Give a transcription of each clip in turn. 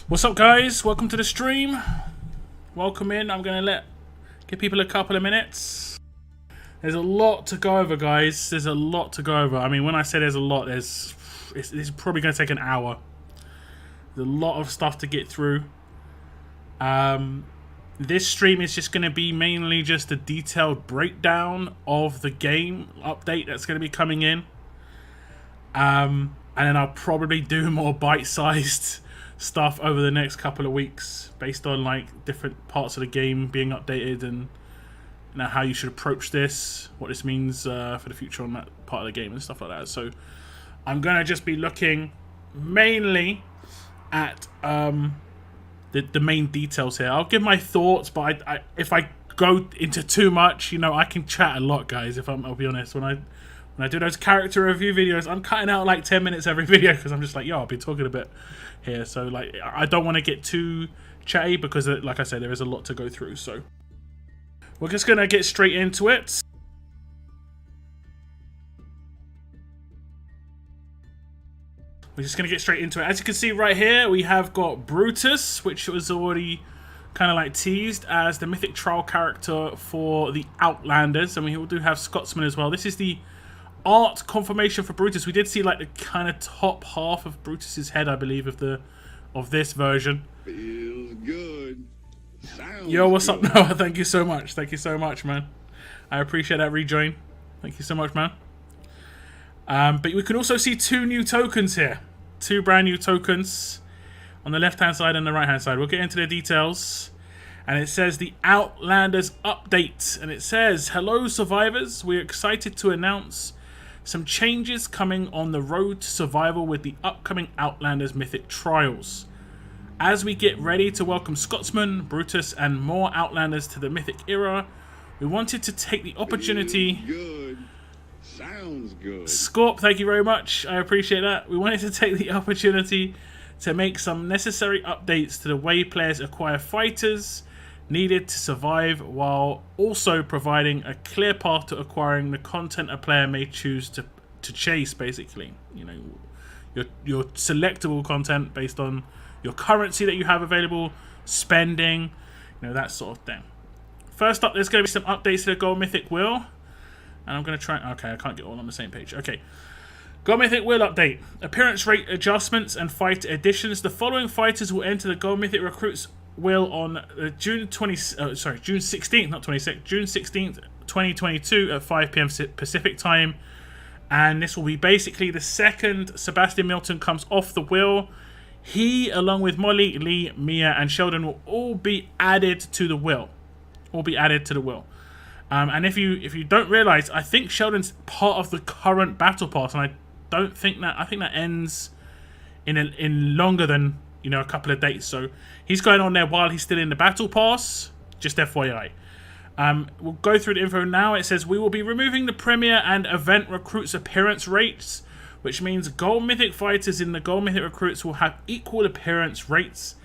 What's up, guys? Welcome to the stream. Welcome in. I'm gonna give people a couple of minutes. There's a lot to go over, guys. There's a lot to go over. I mean, when I say there's a lot, it's probably gonna take an hour. There's a lot of stuff to get through. This stream is just gonna be mainly just a detailed breakdown of the game update that's gonna be coming in. And then I'll probably do more bite-sized stuff over the next couple of weeks based on like different parts of the game being updated and how you should approach this, what this means for the future on that part of the game and stuff like that. So I'm gonna just be looking mainly at the main details here. I'll give my thoughts, but if I go into too much, you know, I can chat a lot, guys. I'll be honest, when I do those character review videos, I'm cutting out like 10 minutes every video because I'm just like, yo, I've been talking a bit here. So like, I don't want to get too chatty because, like I said, there is a lot to go through. So we're just going to get straight into it. We're just going to get straight into it. As you can see right here, we have got Brutus, which was already kind of like teased as the Mythic Trial character for the Outlanders. And we do have Scotsman as well. This is the art confirmation for Brutus. We did see like the kind of top half of Brutus's head, I believe, of this version. Feels good. Sounds Yo, what's good. up, Noah? Thank you so much. Thank you so much, man. I appreciate that rejoin. Thank you so much, man. But we can also see two new tokens here. Two brand new tokens on the left-hand side and the right-hand side. We'll get into the details. And it says the Outlanders update. And it says, hello, survivors. We're excited to announce some changes coming on the road to survival with the upcoming Outlanders Mythic Trials. As we get ready to welcome Scotsman, Brutus, and more Outlanders to the Mythic era, we wanted to take the opportunity... Feels good. Sounds good. Scorp, thank you very much. I appreciate that. We wanted to take the opportunity to make some necessary updates to the way players acquire fighters needed to survive, while also providing a clear path to acquiring the content a player may choose to chase, basically. You know, your selectable content based on your currency that you have available, spending, you know, that sort of thing. First up, there's going to be some updates to the Gold Mythic Wheel. And I'm going to try... Okay, I can't get all on the same page. Okay. Gold Mythic Wheel update. Appearance rate adjustments and fighter additions. The following fighters will enter the Gold Mythic Recruits Wheel on June 16th, not 26th, June 16th, 2022 at 5 PM Pacific time. And this will be basically the second Sebastian Milton comes off the wheel. He, along with Molly, Lee, Mia, and Sheldon, will all be added to the wheel. And if you don't realize, I think Sheldon's part of the current battle pass, and I think that ends in longer than, you know, a couple of days. So he's going on there while he's still in the battle pass. Just FYI. We'll go through the info now. It says we will be removing the Premier and Event Recruits appearance rates, which means Gold Mythic fighters in the Gold Mythic Recruits will have equal appearance rates.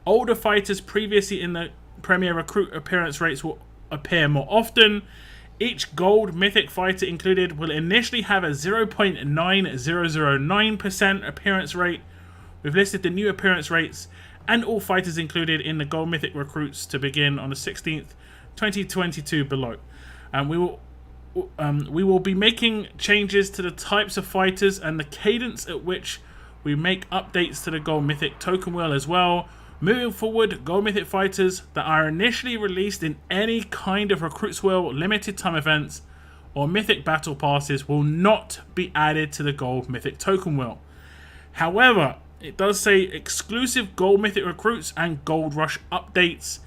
Older fighters previously in the Premier Recruit appearance rates will appear more often. Each Gold Mythic fighter included will initially have a 0.9009% appearance rate. We've listed the new appearance rates and all fighters included in the Gold Mythic Recruits to begin on the 16th, 2022 below. We will be making changes to the types of fighters and the cadence at which we make updates to the Gold Mythic token wheel as well. Moving forward, Gold Mythic fighters that are initially released in any kind of Recruits Wheel, limited time events, or Mythic Battle Passes will not be added to the Gold Mythic token wheel. However, it does say exclusive Gold Mythic Recruits and Gold Rush updates.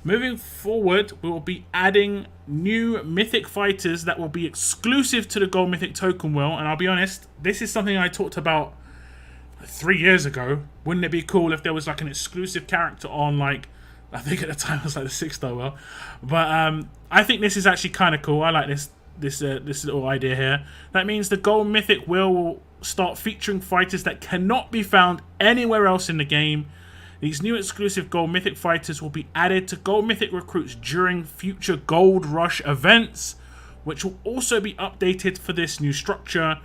Moving forward, we will be adding new Mythic fighters that will be exclusive to the Gold Mythic token wheel. And I'll be honest, this is something I talked about 3 years ago. Wouldn't it be cool if there was like an exclusive character on, like, I think at the time it was like the 6-star wheel. But I think this is actually kind of cool. I like this little idea here. That means the Gold Mythic wheel will start featuring fighters that cannot be found anywhere else in the game. These new exclusive Gold Mythic fighters will be added to Gold Mythic Recruits during future Gold Rush events, which will also be updated for this new structure.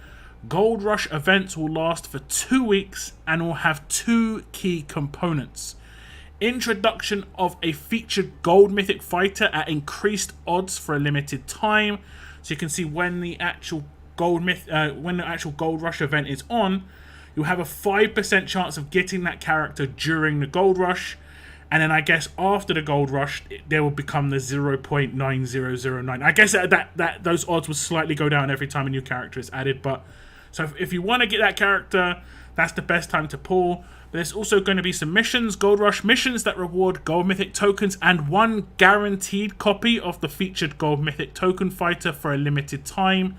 Gold Rush events will last for 2 weeks and will have 2 key components. introduction of a featured gold mythic fighter at increased odds for a limited time. So you can see when the actual gold rush event is on, you'll have a 5% chance of getting that character during the gold rush. And then I guess after the gold rush, there will become the 0.9009. I guess that those odds will slightly go down every time a new character is added. But so if you want to get that character, that's the best time to pull. But there's also going to be some missions, gold rush missions that reward gold mythic tokens and one guaranteed copy of the featured gold mythic token fighter for a limited time.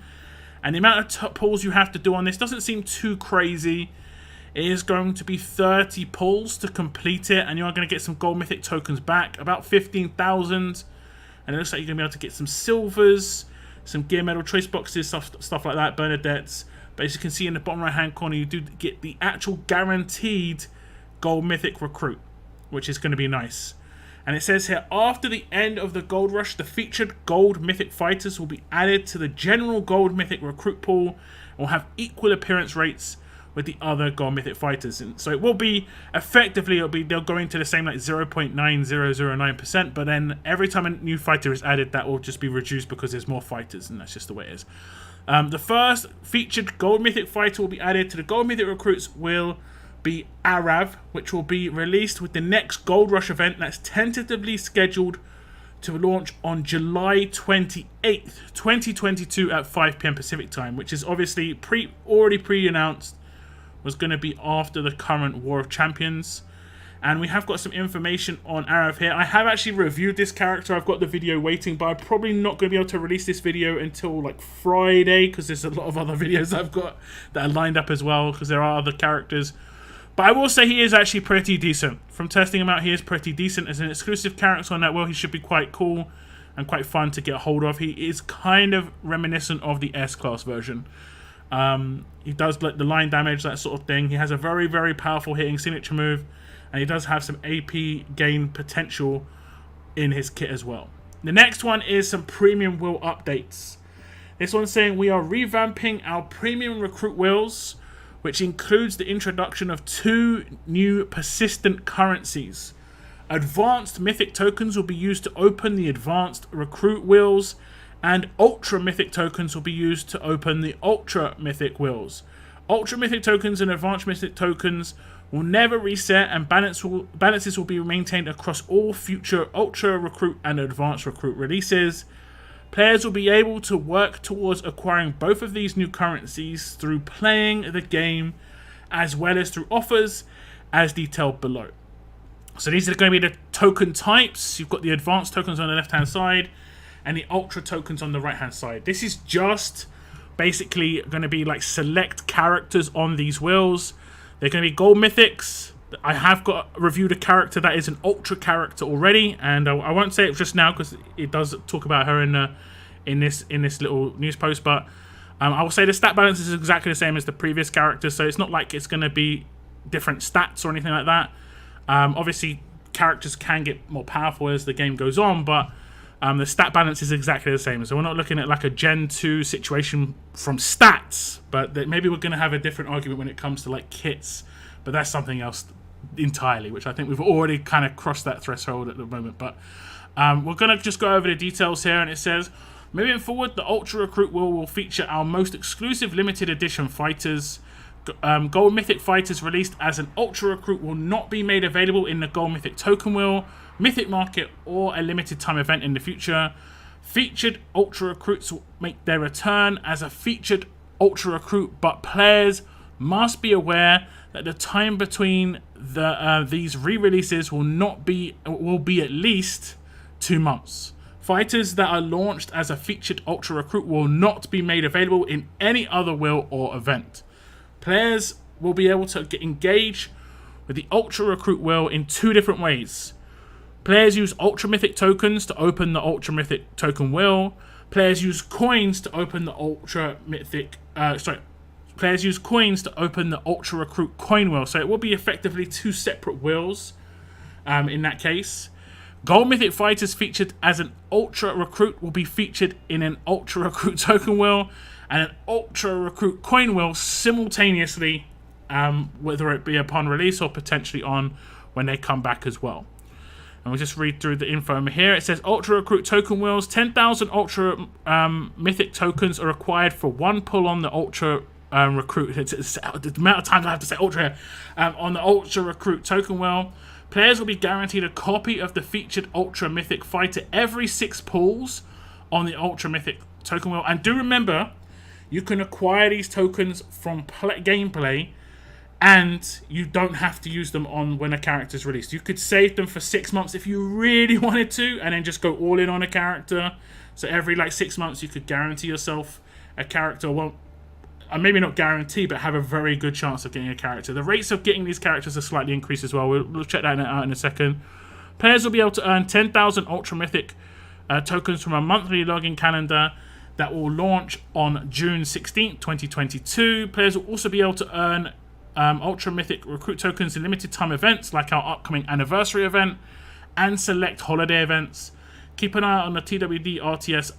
And the amount of pulls you have to do on this doesn't seem too crazy. It is going to be 30 pulls to complete it, and you're going to get some gold mythic tokens back, about 15,000. And it looks like you're going to be able to get some silvers, some gear medal choice boxes, stuff like that, Bernadettes. But as you can see in the bottom right hand corner, you do get the actual guaranteed gold mythic recruit, which is going to be nice. And it says here, after the end of the gold rush, the featured gold mythic fighters will be added to the general gold mythic recruit pool and will have equal appearance rates with the other gold mythic fighters. And so it will be effectively, they'll go into the same like 0.9009%, but then every time a new fighter is added, that will just be reduced because there's more fighters, and that's just the way it is. The first featured gold mythic fighter will be added to the gold mythic recruits will be Irav, which will be released with the next gold rush event that's tentatively scheduled to launch on July 28th, 2022 at 5 PM Pacific time, which is obviously already pre-announced, was going to be after the current War of Champions. And we have got some information on Irav here. I have actually reviewed this character. I've got the video waiting, but I'm probably not going to be able to release this video until like Friday, because there's a lot of other videos I've got that are lined up as well, because there are other characters. But I will say he is actually pretty decent. From testing him out, he is pretty decent. As an exclusive character on that world, he should be quite cool and quite fun to get a hold of. He is kind of reminiscent of the S-Class version. He does like the line damage, that sort of thing. He has a very, very powerful hitting signature move, and he does have some AP gain potential in his kit as well. The next one is some premium wheel updates. This one's saying we are revamping our premium recruit wheels, which includes the introduction of 2 new persistent currencies. Advanced mythic tokens will be used to open the advanced recruit wheels, and ultra mythic tokens will be used to open the ultra mythic wheels. Ultra mythic tokens and advanced mythic tokens will never reset, and balances will be maintained across all future ultra recruit and advanced recruit releases. Players will be able to work towards acquiring both of these new currencies through playing the game, as well as through offers as detailed below. So these are going to be the token types. You've got the advanced tokens on the left hand side and the ultra tokens on the right hand side. This is just basically going to be like select characters on these wheels. They're going to be gold mythics. I have reviewed a character that is an ultra character already, and I won't say it just now because it does talk about her in this little news post. But I will say the stat balance is exactly the same as the previous character, so it's not like it's going to be different stats or anything like that. Obviously, characters can get more powerful as the game goes on, but the stat balance is exactly the same. So we're not looking at like a Gen 2 situation from stats, but maybe we're going to have a different argument when it comes to like kits. But that's something else entirely, which I think we've already kind of crossed that threshold at the moment. But we're going to just go over the details here, and it says, moving forward, the Ultra Recruit wheel will feature our most exclusive limited edition fighters. Gold Mythic fighters released as an Ultra Recruit will not be made available in the Gold Mythic token wheel, Mythic Market, or a limited time event in the future. Featured Ultra Recruits will make their return as a featured Ultra Recruit, but players must be aware that the time between these re-releases will be at least 2 months. Fighters that are launched as a featured Ultra Recruit will not be made available in any other wheel or event. Players will be able to engage with the Ultra Recruit wheel in 2 different ways. Players use Ultra Mythic tokens to open the Ultra Mythic token wheel. Players use coins to open the Ultra Mythic... Players use coins to open the Ultra Recruit coin wheel. So it will be effectively 2 separate wheels in that case. Gold Mythic fighters featured as an Ultra Recruit will be featured in an Ultra Recruit token wheel and an Ultra Recruit coin wheel simultaneously, whether it be upon release or potentially on when they come back as well. And we'll just read through the info here. It says Ultra Recruit token wheels. 10,000 Ultra Mythic tokens are required for one pull on the Ultra Recruit. It's the amount of times I have to say Ultra here. On the Ultra Recruit token wheel. Players will be guaranteed a copy of the featured Ultra Mythic fighter every 6 pulls on the Ultra Mythic token wheel. And do remember, you can acquire these tokens from gameplay, and you don't have to use them on when a character is released. You could save them for 6 months if you really wanted to, and then just go all in on a character. So every 6 months you could guarantee yourself a character. Well, maybe not guarantee, but have a very good chance of getting a character. The rates of getting these characters are slightly increased as well. We'll check that out in a second. Players will be able to earn 10,000 Ultra Mythic tokens from a monthly login calendar that will launch on June 16th, 2022. Players will also be able to earn Ultra Mythic Recruit tokens in limited time events like our upcoming anniversary event and select holiday events. Keep an eye out on the TWD RTS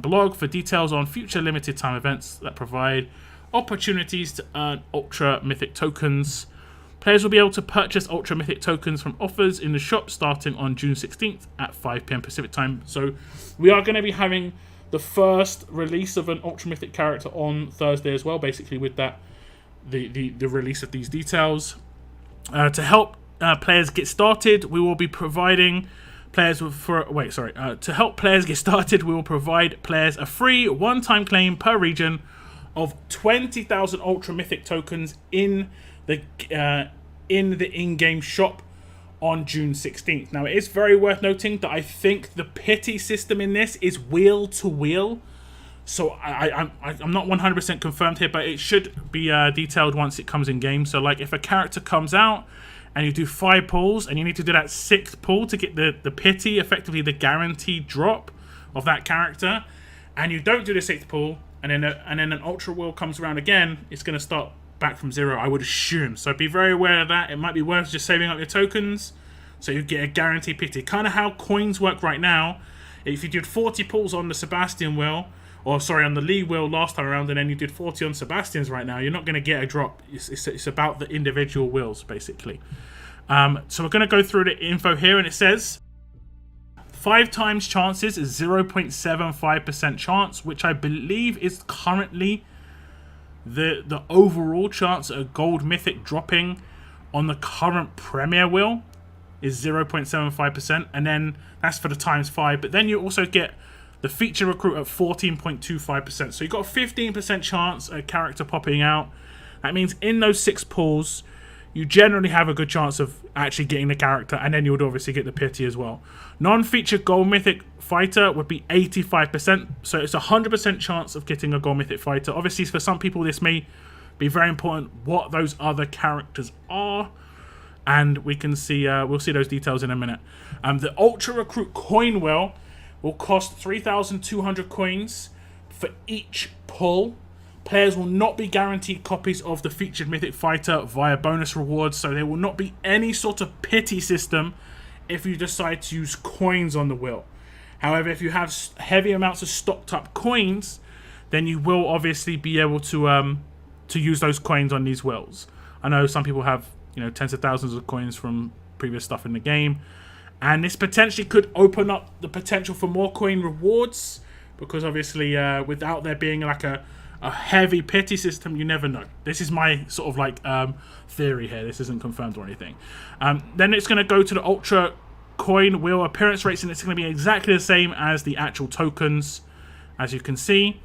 blog for details on future limited time events that provide opportunities to earn Ultra Mythic tokens. Players will be able to purchase Ultra Mythic tokens from offers in the shop starting on June 16th at 5 PM Pacific time. So we are going to be having the first release of an Ultra Mythic character on Thursday as well, basically with that the release of these details. To help players get started, we will be providing players with to help players get started, we will provide players a free one-time claim per region of 20,000 Ultra Mythic tokens in the in-game shop on June 16th. Now, it is very worth noting that I think the pity system in this is wheel to wheel. So I'm not 100% confirmed here, but it should be detailed once it comes in game. So if a character comes out and you do 5 pulls and you need to do that 6th pull to get the pity, effectively the guaranteed drop of that character, and you don't do the 6th pull, and then an ultra wheel comes around again, it's going to start back from 0, I would assume. So be very aware of that. It might be worth just saving up your tokens so you get a guaranteed pity. Kind of how coins work right now. If you did 40 pulls on the Sebastian wheel, on the Lee wheel last time around, and then you did 40 on Sebastian's right now, you're not going to get a drop. It's about the individual wheels, basically. So we're going to go through the info here, and it says 5 times chances is 0.75% chance, which I believe is currently the overall chance a gold mythic dropping on the current Premier wheel is 0.75%, and then that's for the times 5. But then you also get the feature recruit at 14.25%. So you've got a 15% chance a character popping out. That means in those 6 pulls, you generally have a good chance of actually getting the character, and then you would obviously get the pity as well. Non-feature gold mythic fighter would be 85%. So it's a 100% chance of getting a gold mythic fighter. Obviously, for some people, this may be very important what those other characters are. And we can see, we'll see those details in a minute. The Ultra Recruit coin wheel will cost 3,200 coins for each pull. Players will not be guaranteed copies of the featured mythic fighter via bonus rewards, so there will not be any sort of pity system if you decide to use coins on the wheel. However, if you have heavy amounts of stocked up coins, then you will obviously be able to use those coins on these wheels. I know some people have tens of thousands of coins from previous stuff in the game, and this potentially could open up the potential for more coin rewards, because obviously without there being a heavy pity system, you never know. This is my sort of theory here. This isn't confirmed or anything. Then it's going to go to the Ultra coin wheel appearance rates, and it's going to be exactly the same as the actual tokens, as you can see.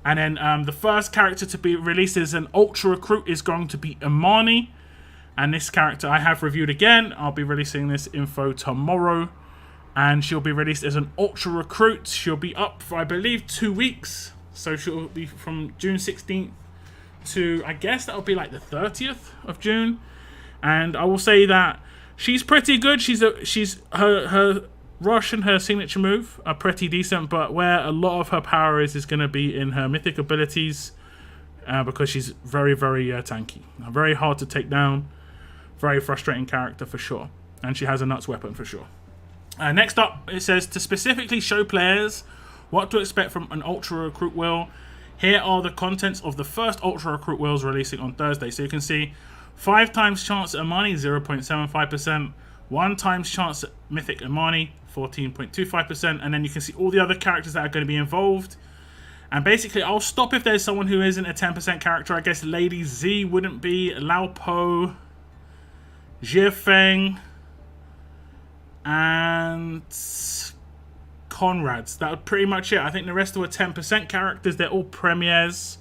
And then the first character to be released as an Ultra Recruit is going to be Amani. And this character I have reviewed again. I'll be releasing this info tomorrow. And she'll be released as an Ultra Recruit. She'll be up for, I believe, 2 weeks. So she'll be from June 16th to, I guess that'll be the 30th of June. And I will say that she's pretty good. Her rush and her signature move are pretty decent. But where a lot of her power is going to be in her mythic abilities. Because she's very, very tanky. Very hard to take down. Very frustrating character for sure. And she has a nuts weapon for sure. Next up, it says to specifically show players what to expect from an Ultra Recruit wheel. Here are the contents of the first Ultra Recruit wheels releasing on Thursday. So you can see 5 times chance at Amani, 0.75%. 1 times chance at Mythic Amani, 14.25%, and then you can see all the other characters that are going to be involved. And basically, I'll stop if there's someone who isn't a 10% character. I guess Lady Z wouldn't be, Lao Po, Jiafeng, and Conrad's. That was pretty much it. I think the rest were 10% characters. They're all premieres.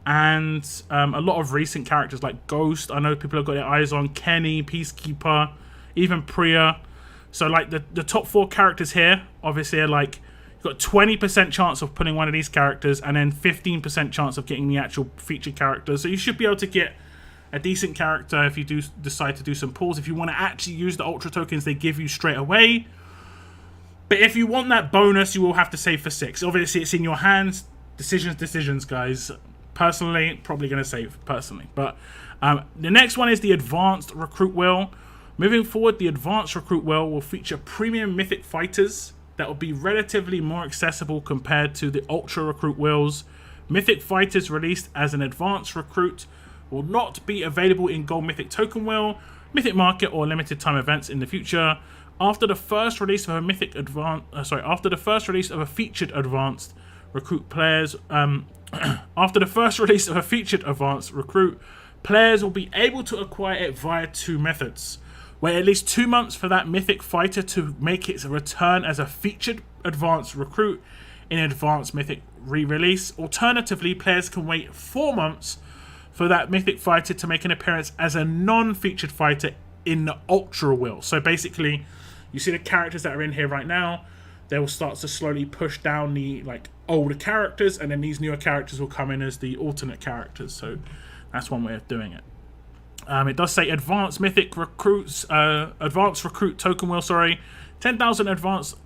And a lot of recent characters like Ghost. I know people have got their eyes on Kenny, Peacekeeper, even Priya. So like the top 4 characters here, obviously are like, you've got 20% chance of putting one of these characters and then 15% chance of getting the actual featured character. So you should be able to get a decent character if you do decide to do some pulls. If you want to actually use the Ultra tokens they give you straight away. But if you want that bonus, you will have to save for 6. Obviously, it's in your hands. Decisions, guys. Personally, probably going to save, personally. But the next one is the Advanced Recruit Wheel. Moving forward, the Advanced Recruit Wheel will feature premium mythic fighters that will be relatively more accessible compared to the Ultra Recruit Wheels. Mythic fighters released as an Advanced Recruit will not be available in Gold Mythic Token Wheel, Mythic Market, or limited time events in the future. After the first release of a featured Advanced Recruit players, after the first release of a featured Advanced Recruit, players will be able to acquire it via 2 methods. Wait at least 2 months for that mythic fighter to make its return as a featured Advanced Recruit in Advanced Mythic re-release. Alternatively, players can wait 4 months for that mythic fighter to make an appearance as a non-featured fighter in the Ultra Wheel. So basically, you see the characters that are in here right now, they will start to slowly push down the like older characters, and then these newer characters will come in as the alternate characters. So that's one way of doing it. It does say Advanced Mythic Recruits, Advanced Recruit Token Wheel, sorry. 10,000 Advanced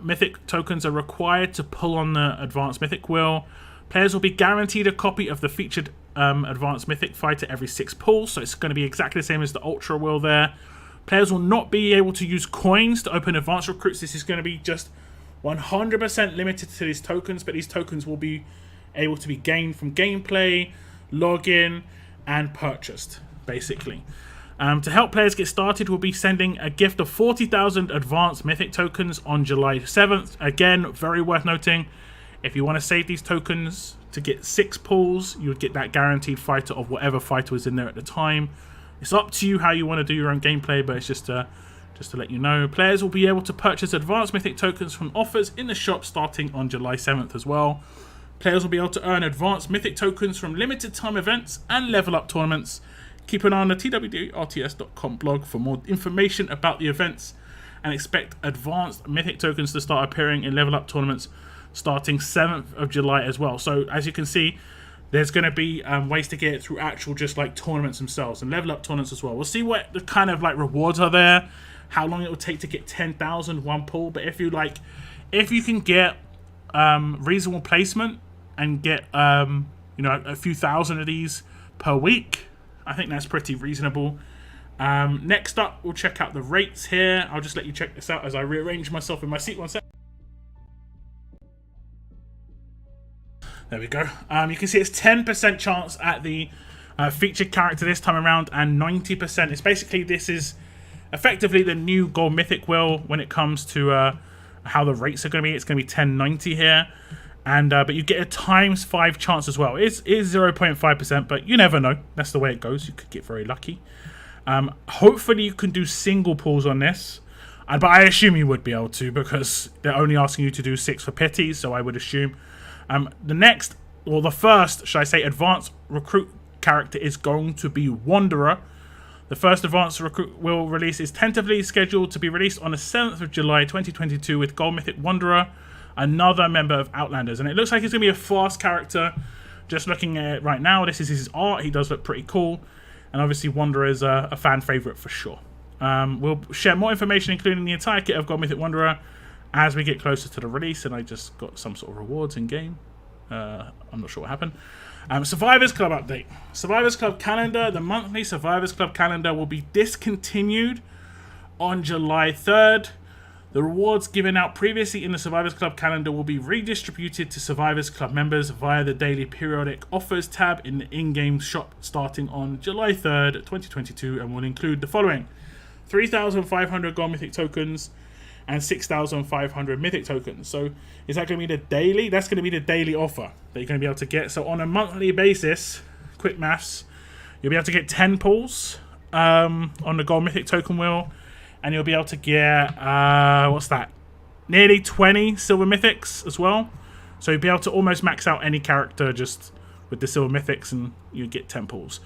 Mythic tokens are required to pull on the Advanced Mythic Wheel. Players will be guaranteed a copy of the featured Advanced Mythic Fighter every 6 pulls, so it's going to be exactly the same as the Ultra Wheel there. Players will not be able to use coins to open Advanced Recruits. This is going to be just 100% limited to these tokens, but these tokens will be able to be gained from gameplay, login, and purchased, basically. To help players get started, we'll be sending a gift of 40,000 Advanced Mythic tokens on July 7th. Again, very worth noting, if you want to save these tokens to get 6 pulls, you would get that guaranteed fighter of whatever fighter was in there at the time. It's up to you how you want to do your own gameplay, but it's just to let you know. Players will be able to purchase Advanced Mythic tokens from offers in the shop starting on July 7th as well. Players will be able to earn Advanced Mythic tokens from limited time events and level up tournaments. Keep an eye on the TWD RTS.com blog for more information about the events, and expect Advanced Mythic tokens to start appearing in level up tournaments starting 7th of July as well. So as you can see, there's going to be ways to get it through actual just like tournaments themselves and level up tournaments as well. We'll see what the kind of like rewards are there, how long it will take to get 10,000 one pull. But if you can get reasonable placement and get a few thousand of these per week, I think that's pretty reasonable. Next up, we'll check out the rates here. I'll just let you check this out as I rearrange myself in my seat. One sec. There we go. You can see it's 10% chance at the featured character this time around, and 90%. It's basically, this is effectively the new Gold Mythic Wheel when it comes to how the rates are going to be. It's going to be 1090 here, and but you get a ×5 chance as well. It is 0.5%, but you never know. That's the way it goes. You could get very lucky. Hopefully you can do single pulls on this, but I assume you would be able to, because they're only asking you to do 6 for pities, so I would assume. The first, should I say, Advanced Recruit character is going to be Wanderer. The first Advanced Recruit Wheel release is tentatively scheduled to be released on the 7th of July 2022 with Gold Mythic Wanderer, another member of Outlanders. And it looks like he's going to be a fast character. Just looking at it right now, this is his art. He does look pretty cool. And obviously Wanderer is a fan favourite for sure. We'll share more information, including the entire kit of Gold Mythic Wanderer, as we get closer to the release. And I just got some sort of rewards in game. I'm not sure what happened. Survivors Club update. Survivors Club calendar. The monthly Survivors Club calendar will be discontinued on July 3rd. The rewards given out previously in the Survivors Club calendar will be redistributed to Survivors Club members via the daily periodic offers tab in the in-game shop starting on July 3rd, 2022, and will include the following: 3,500 gold mythic tokens and 6,500 mythic tokens. So is that going to be the daily? That's going to be the daily offer that you're going to be able to get. So on a monthly basis, quick maths, you'll be able to get 10 pulls on the gold mythic token wheel, and you'll be able to get what's that? Nearly 20 silver mythics as well. So you'll be able to almost max out any character just with the silver mythics, and you get 10 pulls.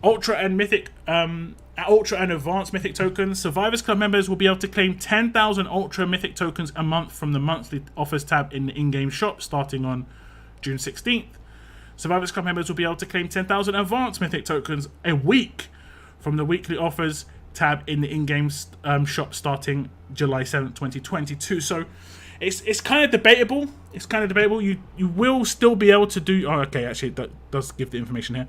Ultra and mythic, ultra and advanced mythic tokens. Survivors Club members will be able to claim 10,000 ultra mythic tokens a month from the monthly offers tab in the in-game shop starting on June 16th. Survivors Club members will be able to claim 10,000 advanced mythic tokens a week from the weekly offers tab in the in-game shop starting July 7th, 2022. So it's kind of debatable. It's kind of debatable. You will still be able to do... Oh, okay, actually, that does give the information here.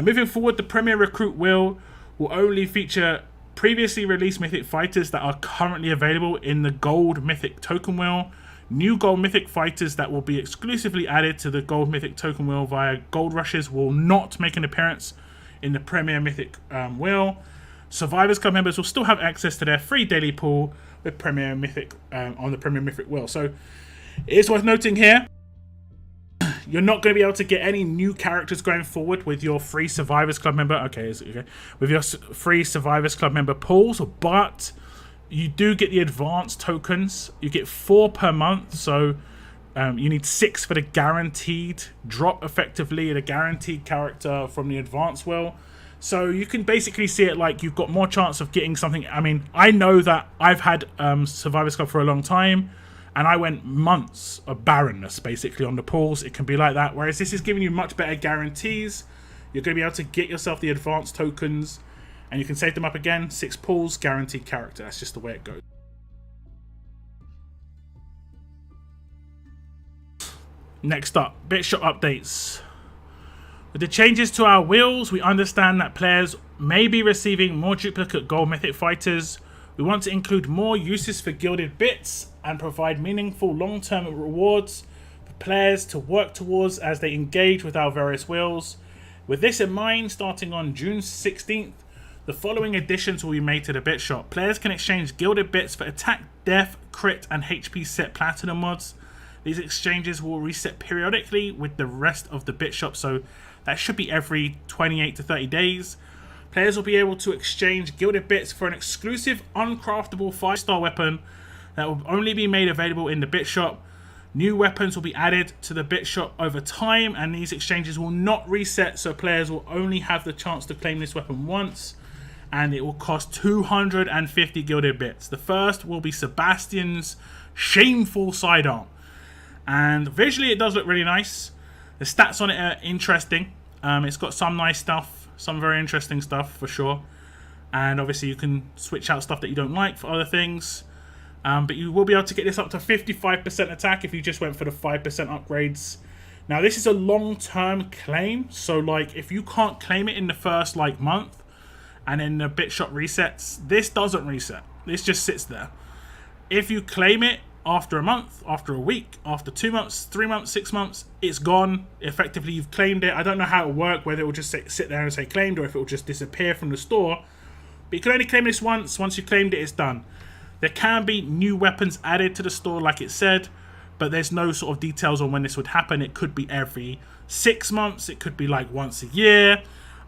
Moving forward, the Premier Recruit will only feature previously released Mythic Fighters that are currently available in the Gold Mythic Token Wheel. New Gold Mythic Fighters that will be exclusively added to the Gold Mythic Token Wheel via Gold Rushes will not make an appearance in the Premier Mythic Wheel. Survivors Club members will still have access to their free daily pool with Premier Mythic on the Premier Mythic Wheel. So it is worth noting here, you're not going to be able to get any new characters going forward with your free Survivors Club member. Okay, with your free Survivors Club member pools, but you do get the advanced tokens. You get 4 per month, so you need 6 for the guaranteed drop, effectively, the guaranteed character from the advanced wheel. So you can basically see it like you've got more chance of getting something. I mean, I know that I've had Survivors Club for a long time, and I went months of barrenness, basically, on the pools. It can be like that, whereas this is giving you much better guarantees. You're going to be able to get yourself the advanced tokens, and you can save them up again. 6 pulls, guaranteed character. That's just the way it goes. Next up, bit shop updates. With the changes to our wheels, we understand that players may be receiving more duplicate gold mythic fighters. We want to include more uses for gilded bits and provide meaningful long-term rewards for players to work towards as they engage with our various wheels. With this in mind, starting on June 16th, the following additions will be made to the bit shop. Players can exchange gilded bits for attack, death, crit, and HP set platinum mods. These exchanges will reset periodically with the rest of the bit shop, so that should be every 28 to 30 days. Players will be able to exchange gilded bits for an exclusive uncraftable 5-star weapon that will only be made available in the bit shop. New weapons will be added to the bit shop over time, and these exchanges will not reset, so players will only have the chance to claim this weapon once, and it will cost 250 gilded bits. The first will be Sebastian's Shameful Sidearm, and visually it does look really nice. The stats on it are interesting. It's got some nice stuff, some very interesting stuff for sure, and obviously you can switch out stuff that you don't like for other things. But you will be able to get this up to 55% attack if you just went for the 5% upgrades. Now this is a long-term claim, so like if you can't claim it in the first like month and then the bit shop resets, this doesn't reset. This just sits there. If you claim it after a month, after a week, after 2 months, 3 months, 6 months, it's gone. Effectively, you've claimed it. I don't know how it will work, whether it will just sit there and say claimed or if it will just disappear from the store. But you can only claim this once. Once you claimed it, it's done. There can be new weapons added to the store, like it said, but there's no sort of details on when this would happen. It could be every 6 months. It could be like once a year.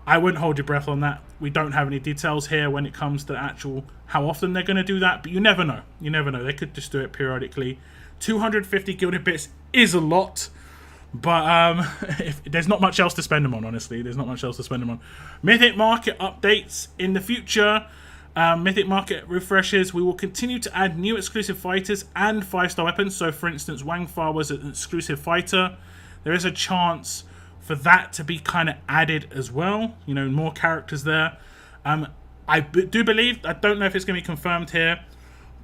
I wouldn't hold your breath on that. We don't have any details here when it comes to actual how often they're going to do that, but you never know. You never know. They could just do it periodically. 250 gilded bits is a lot, but there's not much else to spend them on, honestly. There's not much else to spend them on. Mythic Market updates in the future. Mythic Market refreshes. We will continue to add new exclusive fighters and 5-star weapons. So, for instance, Wang Fa was an exclusive fighter. There is a chance for that to be kind of added as well. You know, more characters there. I do believe, I don't know if it's going to be confirmed here,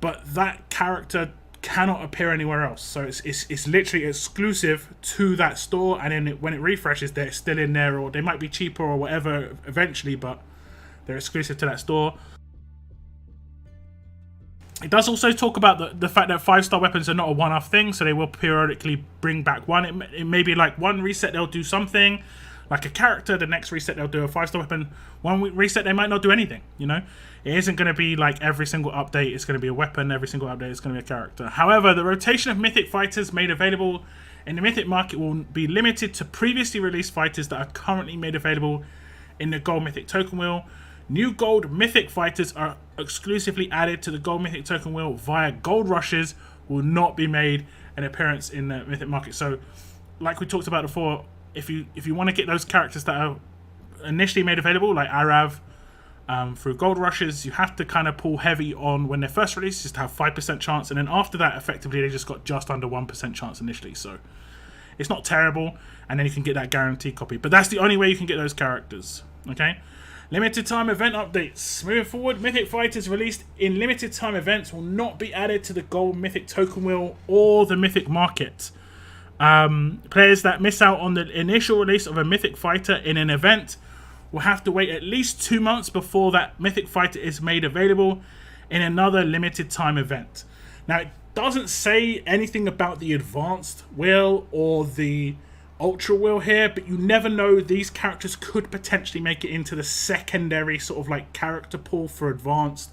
but that character cannot appear anywhere else. So it's literally exclusive to that store, and then when it refreshes, they're still in there, or they might be cheaper or whatever eventually, but they're exclusive to that store. It does also talk about the fact that 5-star weapons are not a one-off thing, so they will periodically bring back one. It may be like one reset, they'll do something. like a character, the next reset they'll do a 5-star weapon. 1 week reset they might not do anything, you know. It isn't going to be like every single update it's going to be a weapon, every single update it's going to be a character. However, the rotation of mythic fighters made available in the mythic market will be limited to previously released fighters that are currently made available in the gold mythic token wheel. New gold mythic fighters are exclusively added to the gold mythic token wheel via gold rushes, will not be made an appearance in the mythic market. So like we talked about before, if you want to get those characters that are initially made available, like Irav, through gold rushes, you have to kind of pull heavy on when they're first released, just to have 5% chance, and then after that, effectively, they just got just under 1% chance initially. So it's not terrible, and then you can get that guaranteed copy. But that's the only way you can get those characters. Okay. Limited time event updates. Moving forward, mythic fighters released in limited time events will not be added to the gold mythic token wheel or the mythic market. Players that miss out on the initial release of a mythic fighter in an event will have to wait at least 2 months before that mythic fighter is made available in another limited time event. Now, it doesn't say anything about the advanced wheel or the ultra wheel here, but you never know. These characters could potentially make it into the secondary sort of like character pool for advanced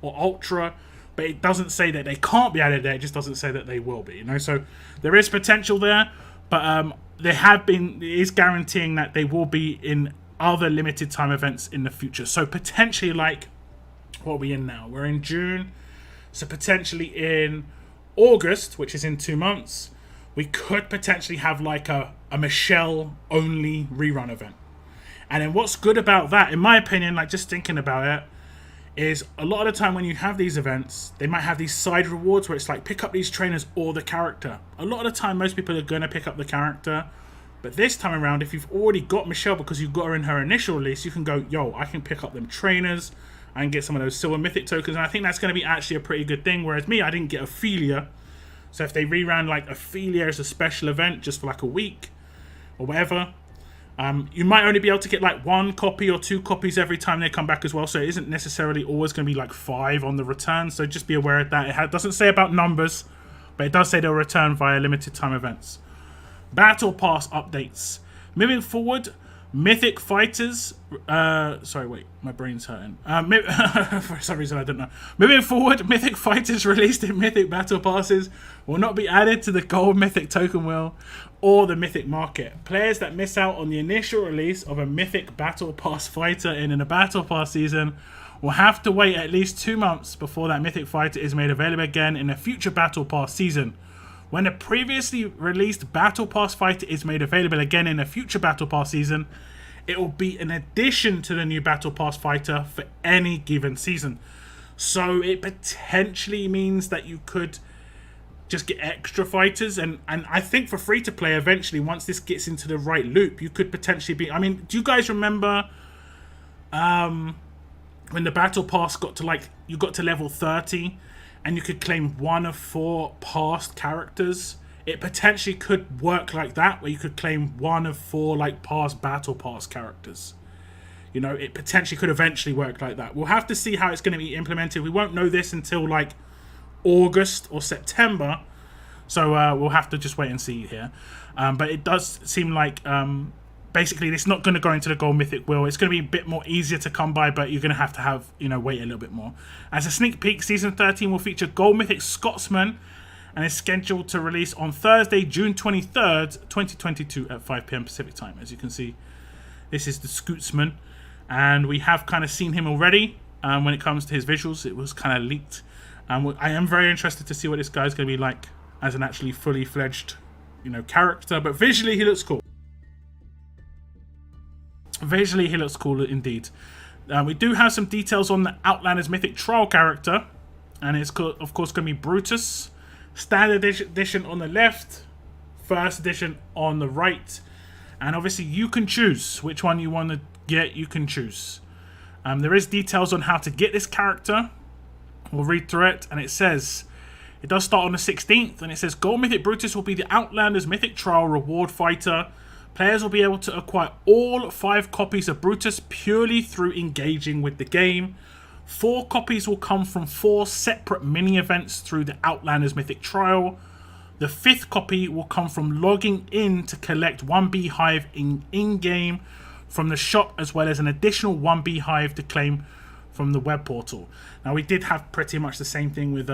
or ultra, but it doesn't say that they can't be added there. It just doesn't say that they will be, you know. So there is potential there, but it is guaranteeing that they will be in other limited time events in the future. So potentially, like, what are we in now? We're in June, so potentially in August, which is in 2 months, we could potentially have like a Michelle only rerun event. And then what's good about that, in my opinion, like just thinking about it, is a lot of the time when you have these events, they might have these side rewards where it's like pick up these trainers or the character. A lot of the time, most people are going to pick up the character. But this time around, if you've already got Michelle because you've got her in her initial release, you can go, yo, I can pick up them trainers and get some of those silver mythic tokens. And I think that's going to be actually a pretty good thing. Whereas me, I didn't get Ophelia. So if they reran like Ophelia as a special event just for like a week or whatever, you might only be able to get like 1 copy or 2 copies every time they come back as well. So it isn't necessarily always going to be like 5 on the return. So just be aware of that. It doesn't say about numbers, but it does say they'll return via limited time events. Battle Pass updates. Moving forward, mythic fighters... sorry, wait. My brain's hurting. For some reason, I don't know. Moving forward, mythic fighters released in mythic battle passes will not be added to the gold mythic token wheel or the mythic market. Players that miss out on the initial release of a mythic battle pass fighter in a battle pass season will have to wait at least 2 months before that mythic fighter is made available again in a future battle pass season. When a previously released Battle Pass fighter is made available again in a future Battle Pass season, it will be an addition to the new Battle Pass fighter for any given season. So it potentially means that you could just get extra fighters. And I think for free-to-play, eventually, once this gets into the right loop, you could potentially be... I mean, do you guys remember when the Battle Pass got to, like, you got to level 30... and you could claim 1 of 4 past characters? It potentially could work like that, where you could claim 1 of 4 like past battle pass characters. You know, it potentially could eventually work like that. We'll have to see how it's going to be implemented. We won't know this until like August or September, so we'll have to just wait and see here. But it does seem like basically it's not going to go into the gold mythic wheel. It's going to be a bit more easier to come by, but you're going to have wait a little bit more. As a sneak peek, season 13 will feature gold mythic Scotsman and is scheduled to release on Thursday, June 23rd, 2022 at 5 p.m. Pacific time. As you can see, this is the Scootsman, and we have kind of seen him already. When it comes to his visuals, it was kind of leaked. I am very interested to see what this guy's going to be like as an actually fully fledged, character. But visually, he looks cool. Visually, he looks cool indeed. We do have some details on the Outlanders Mythic Trial character, and it's of course going to be Brutus. Standard edition on the left, first edition on the right, and obviously you can choose which one you want to get. You can choose. There is details on how to get this character. We'll read through it, and it says it does start on the 16th, and it says Gold Mythic Brutus will be the Outlanders Mythic Trial reward fighter. Players will be able to acquire all 5 copies of Brutus purely through engaging with the game. 4 copies will come from 4 separate mini-events through the Outlanders Mythic Trial. The 5th copy will come from logging in to collect 1 beehive in-game from the shop, as well as an additional 1 beehive to claim from the web portal. Now, we did have pretty much the same thing with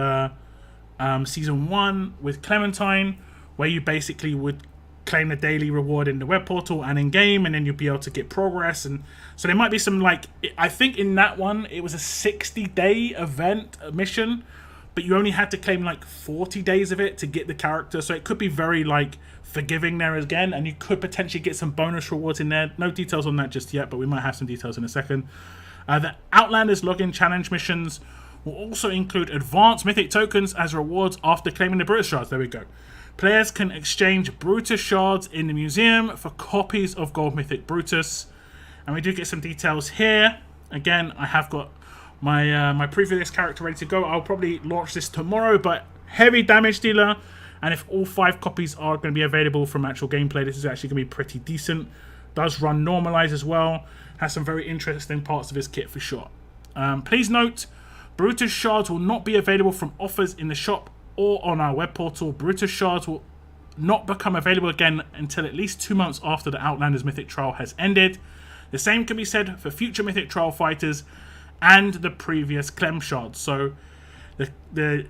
Season 1 with Clementine, where you basically would claim the daily reward in the web portal and in-game, and then you'll be able to get progress. And so there might be some, like, I think in that one, it was a 60-day event mission, but you only had to claim like 40 days of it to get the character. So it could be very like forgiving there again, and you could potentially get some bonus rewards in there. No details on that just yet, but we might have some details in a second. The Outlanders login challenge missions will also include advanced mythic tokens as rewards after claiming the Brutus shards. There we go. Players can exchange Brutus shards in the museum for copies of Gold Mythic Brutus. And we do get some details here. Again, I have got my previous character ready to go. I'll probably launch this tomorrow, but heavy damage dealer. And if all 5 copies are going to be available from actual gameplay, this is actually going to be pretty decent. Does run normalize as well. Has some very interesting parts of his kit for sure. Please note, Brutus shards will not be available from offers in the shop or on our web portal. Brutus shards will not become available again until at least 2 months after the Outlanders Mythic Trial has ended. The same can be said for future Mythic Trial fighters and the previous Clem shards. So the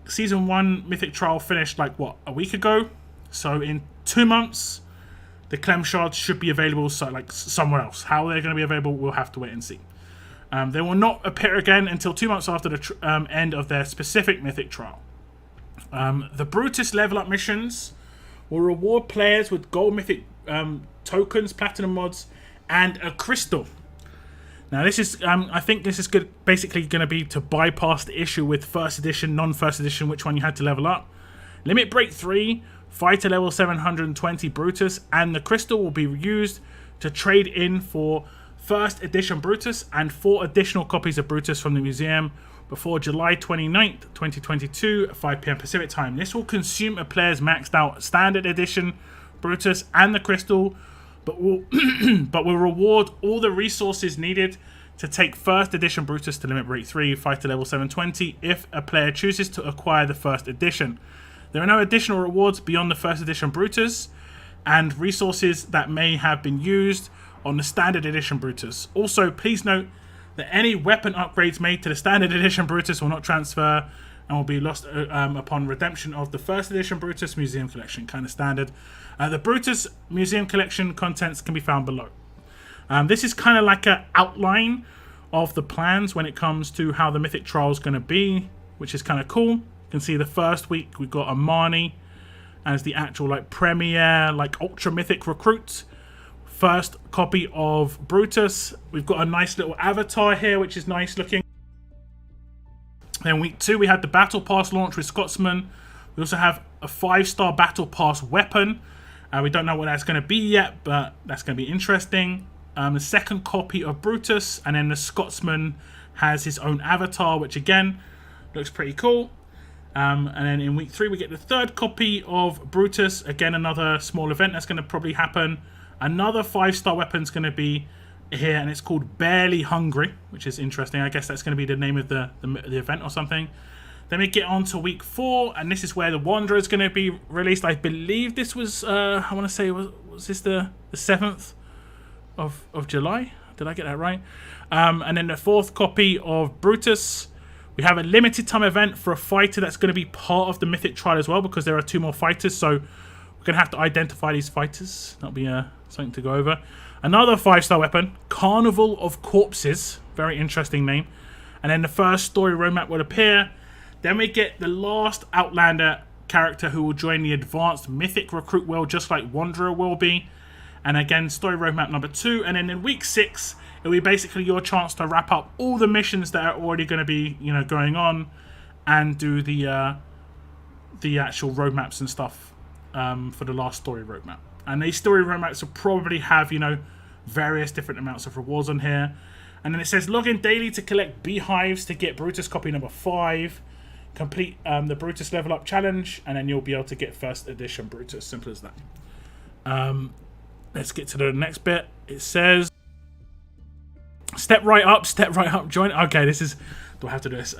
Season 1 Mythic Trial finished like, what, a week ago? So in 2 months, the Clem shards should be available like somewhere else. How they're going to be available, we'll have to wait and see. They will not appear again until 2 months after the end of their specific Mythic Trial. The Brutus level up missions will reward players with gold mythic tokens, platinum mods, and a crystal. Now, this is, I think this is good, basically going to be to bypass the issue with first edition, non-first edition, which one you had to level up. Limit Break 3, Fighter level 720 Brutus, and the crystal will be used to trade in for first edition Brutus and 4 additional copies of Brutus from the museum before July 29th, 2022 at 5 PM Pacific time. This will consume a player's maxed out standard edition Brutus and the crystal, but will reward all the resources needed to take first edition Brutus to Limit Break 3, Fighter level 720, if a player chooses to acquire the first edition. There are no additional rewards beyond the first edition Brutus and resources that may have been used on the standard edition Brutus. Also, please note that any weapon upgrades made to the standard edition Brutus will not transfer and will be lost upon redemption of the first edition Brutus Museum Collection, kind of standard. The Brutus Museum Collection contents can be found below. This is kind of like an outline of the plans when it comes to how the Mythic Trial is going to be, which is kind of cool. You can see the first week we've got Amani as the actual like premier, like ultra mythic recruit. First copy of Brutus. We've got a nice little avatar here, which is nice looking. Then week 2, we had the Battle Pass launch with Scotsman. We also have a 5-star Battle Pass weapon. We don't know what that's going to be yet, but that's going to be interesting. The second copy of Brutus, and then the Scotsman has his own avatar, which again looks pretty cool. And then in week 3, we get the third copy of Brutus. Again, another small event that's going to probably happen. Another 5-star weapon is going to be here, and it's called Barely Hungry, which is interesting. I guess that's going to be the name of the event or something. Then we get on to week 4, and this is where the Wanderer is going to be released. I believe this was, I want to say, was this the 7th of July? Did I get that right? And then the 4th copy of Brutus. We have a limited time event for a fighter that's going to be part of the Mythic Trial as well, because there are 2 more fighters, so we're going to have to identify these fighters. That'll be something to go over. Another 5-star weapon, Carnival of Corpses. Very interesting name. And then the first story roadmap will appear. Then we get the last Outlander character who will join the advanced Mythic Recruit world, just like Wanderer will be. And again, story roadmap number 2. And then in week 6, it'll be basically your chance to wrap up all the missions that are already going to be, going on, and do the actual roadmaps and stuff for the last story roadmap. And these story roadmaps will probably have, various different amounts of rewards on here. And then it says log in daily to collect beehives to get Brutus copy number 5. Complete the Brutus level up challenge, and then you'll be able to get first edition Brutus. Simple as that. Let's get to the next bit. It says step right up, join. Okay, this is, do I have to do this?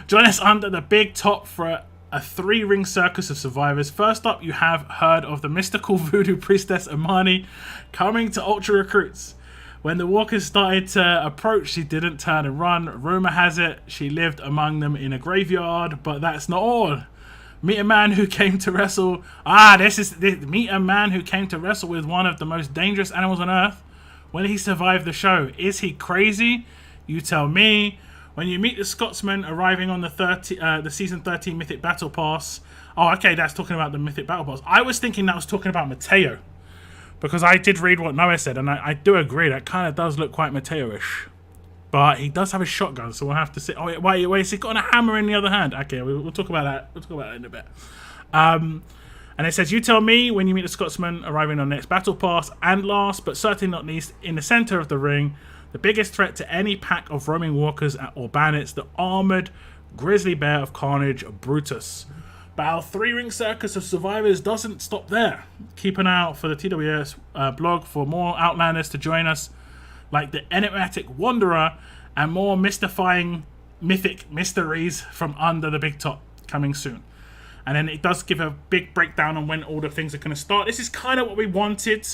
Join us under the big top for a 3-ring circus of survivors. First up, you have heard of the mystical voodoo priestess Amani coming to Ultra Recruits. When the walkers started to approach, she didn't turn and run. Rumor has it she lived among them in a graveyard, but that's not all. Meet a man who came to wrestle. Meet a man who came to wrestle with one of the most dangerous animals on Earth. Will he survive the show? Is he crazy? You tell me. When you meet the Scotsman arriving on the season 13 Mythic Battle Pass. Oh, okay, that's talking about the Mythic Battle Pass. I was thinking that was talking about Mateo, because I did read what Noah said, and I do agree that kind of does look quite Mateo-ish. But he does have a shotgun, so we'll have to see. Oh, wait, is he got a hammer in the other hand? Okay, we'll talk about that. We'll talk about that in a bit. And it says, you tell me when you meet the Scotsman arriving on the next Battle Pass. And last, but certainly not least, in the center of the ring, the biggest threat to any pack of roaming walkers or bandits, the armored grizzly bear of carnage, Brutus. But our 3-ring circus of survivors doesn't stop there. Keep an eye out for the TWS blog for more Outlanders to join us, like the enigmatic Wanderer and more mystifying mythic mysteries from under the big top coming soon. And then it does give a big breakdown on when all the things are going to start. This is kind of what we wanted